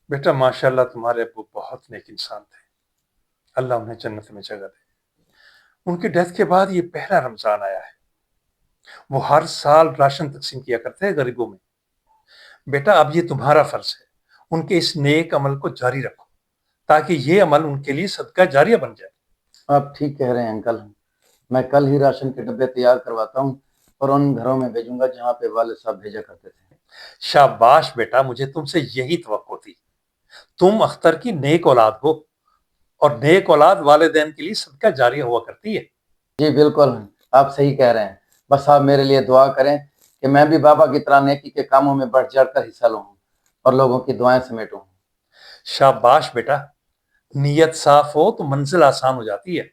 بیٹا ماشاءاللہ تمہارے ابو بہت نیک انسان تھے، اللہ انہیں جنت میں جگہ دے۔ ان کی ڈیتھ کے بعد یہ پہلا رمضان آیا ہے۔ وہ ہر سال راشن تقسیم کیا کرتے ہیں غریبوں میں۔ بیٹا اب یہ تمہارا فرض ہے، ان کے اس نیک عمل کو جاری رکھو تاکہ یہ عمل ان کے لیے صدقہ جاریہ بن جائے۔ آپ ٹھیک کہہ رہے ہیں انکل، میں کل ہی راشن کے ڈبے تیار کرواتا ہوں اور ان گھروں میں بھیجوں گا جہاں پہ والد صاحب بھیجا کرتے تھے۔ شاباش بیٹا، مجھے تم سے یہی توقع تھی۔ تم اختر کی نیک اولاد ہو، اور نیک اولاد والدین کے لیے صدقہ جاریہ ہوا کرتی ہے۔ جی بالکل، آپ صحیح کہہ رہے ہیں، بس آپ میرے لیے دعا کریں کہ میں بھی بابا کی طرح نیکی کے کاموں میں بڑھ چڑھ کر حصہ لوں اور لوگوں کی دعائیں سمیٹوں۔ شاباش بیٹا، نیت صاف ہو تو منزل آسان ہو جاتی ہے۔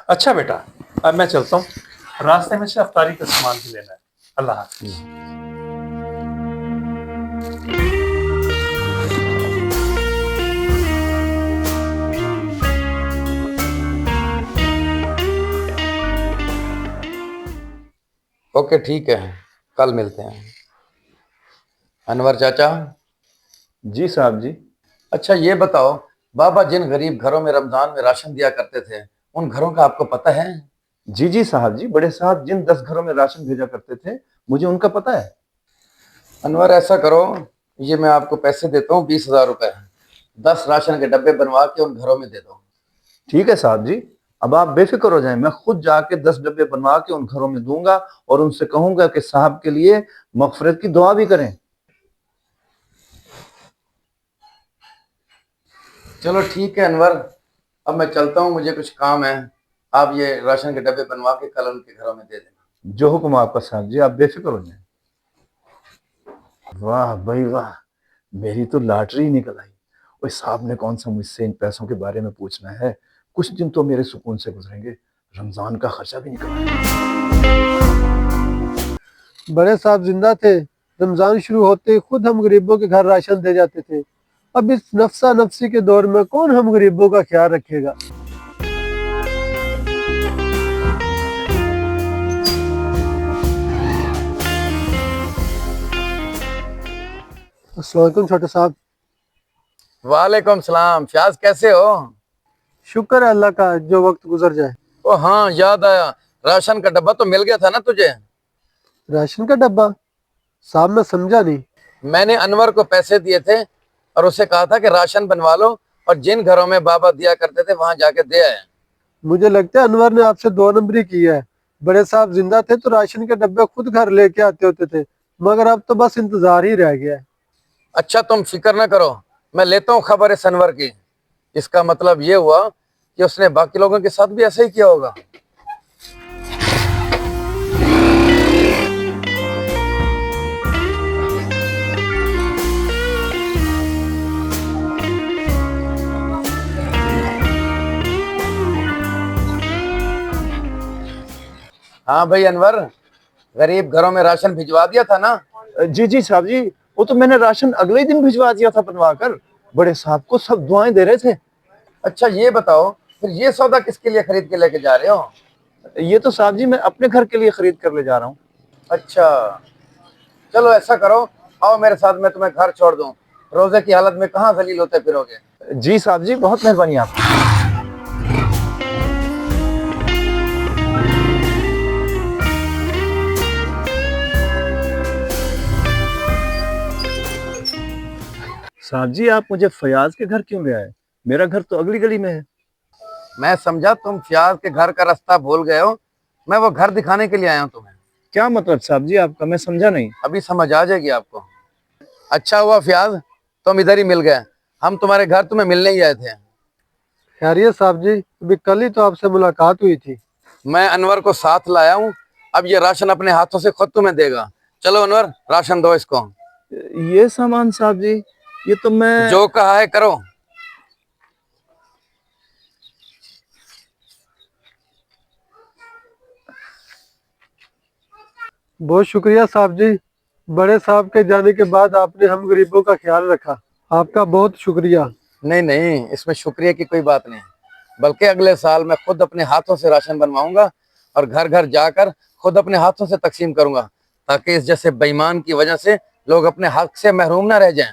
اچھا بیٹا، اب میں چلتا ہوں، راستے میں سے افطاری کا سامان بھی لینا ہے۔ اللہ حافظ۔ اوکے ٹھیک ہے، کل ملتے ہیں۔ انور چاچا، جی صاحب جی۔ اچھا یہ بتاؤ، بابا جن غریب گھروں میں رمضان میں راشن دیا کرتے تھے ان گھروں کا آپ کو پتہ ہے؟ جی صاحب جی، بڑے صاحب جن 10 گھروں میں راشن بھیجا کرتے تھے مجھے ان کا پتہ ہے۔ انور ایسا کرو، یہ میں آپ کو پیسے دیتا ہوں 20,000 روپے، 10 راشن کے ڈبے بنوا کے ان گھروں میں دے دو۔ ٹھیک ہے صاحب جی، اب آپ بے فکر ہو جائیں، میں خود جا کے 10 ڈبے بنوا کے ان گھروں میں دوں گا اور ان سے کہوں گا کہ صاحب کے لیے مغفرت کی دعا بھی کریں۔ چلو ٹھیک ہے انور، اب میں چلتا ہوں، مجھے کچھ کام ہے، آپ یہ راشن کے ڈبے بنوا کے کل ان کے گھروں میں دے دینا۔ جو حکم آپ کا صاحب جی، آپ بے فکر ہو جائیں۔ واہ بھائی واہ، میری تو لاٹری ہی نکل آئی۔ اوہ صاحب نے کون سا مجھ سے ان پیسوں کے بارے میں پوچھنا ہے، کچھ دن تو میرے سکون سے گزریں گے، رمضان کا خرچہ بھی نکل آئے۔ بڑے صاحب زندہ تھے، رمضان شروع ہوتے ہی خود ہم غریبوں کے گھر راشن دے جاتے تھے۔ اب اس نفسا نفسی کے دور میں کون ہم غریبوں کا خیال رکھے گا؟ السلام علیکم چھوٹے صاحب۔ وعلیکم السلام، فیاض کیسے ہو؟ شکر ہے اللہ کا، جو وقت گزر جائے۔ او ہاں یاد آیا، راشن کا ڈبہ تو مل گیا تھا نا تجھے؟ راشن کا ڈبہ؟ صاحب میں سمجھا نہیں۔ میں نے انور کو پیسے دیے تھے اور اسے کہا تھا کہ راشن بنوا لو، اور جن گھروں میں بابا دیا کرتے تھے وہاں جا کے دے آئے۔ مجھے لگتا ہے انور نے آپ سے 2 نمبری کی ہے۔ بڑے صاحب زندہ تھے تو راشن کے ڈبے خود گھر لے کے آتے ہوتے تھے، مگر اب تو بس انتظار ہی رہ گیا ہے۔ اچھا تم فکر نہ کرو، میں لیتا ہوں خبر اس انور کی۔ اس کا مطلب یہ ہوا کہ اس نے باقی لوگوں کے ساتھ بھی ایسا ہی کیا ہوگا۔ ہاں بھائی انور، غریب گھروں میں راشن بھجوا دیا تھا نا؟ جی صاحب جی، وہ تو میں نے راشن اگلے ہی دن بھجوا دیا تھا بنوا کر، بڑے صاحب کو سب دعائیں دے رہے تھے۔ اچھا یہ بتاؤ، پھر یہ سودا کس کے لیے خرید کے لے کے جا رہے ہو؟ یہ تو صاحب جی میں اپنے گھر کے لیے خرید کر لے جا رہا ہوں۔ اچھا چلو ایسا کرو، آؤ میرے ساتھ، میں تمہیں گھر چھوڑ دوں، روزے کی حالت میں کہاں ذلیل ہوتے پھرو گے۔ جی صاحب جی، بہت مہربانی آپ کی۔ صاحب جی آپ مجھے فیاض کے گھر کیوں لے آئے؟ میرا گھر تو اگلی گلی میں ہے۔ میں سمجھا تم فیاض کے گھر کا رستہ بھول گئے ہو، میں وہ گھر دکھانے کے لیے آیا ہوں تمہیں۔ کیا مطلب صاحب جی آپ کا؟ میں سمجھا نہیں۔ ابھی سمجھ آ جائے گی آپ کو۔ اچھا ہوا فیاض تم ادھر ہی مل گئے، ہم تمہارے گھر تمہیں ملنے ہی آئے تھے۔ خیریت صاحب جی؟ ابھی کل ہی تو آپ سے ملاقات ہوئی تھی۔ میں انور کو ساتھ لایا ہوں، اب یہ راشن اپنے ہاتھوں سے خود تمہیں دے گا۔ چلو انور راشن دو اس کو۔ یہ سامان صاحب جی، یہ تو میں… جو کہا ہے کرو۔ بہت شکریہ صاحب جی، بڑے صاحب کے جانے کے بعد آپ نے ہم غریبوں کا خیال رکھا، آپ کا بہت شکریہ۔ نہیں نہیں، اس میں شکریہ کی کوئی بات نہیں، بلکہ اگلے سال میں خود اپنے ہاتھوں سے راشن بنواؤں گا اور گھر گھر جا کر خود اپنے ہاتھوں سے تقسیم کروں گا، تاکہ اس جیسے بے ایمان کی وجہ سے لوگ اپنے حق سے محروم نہ رہ جائیں۔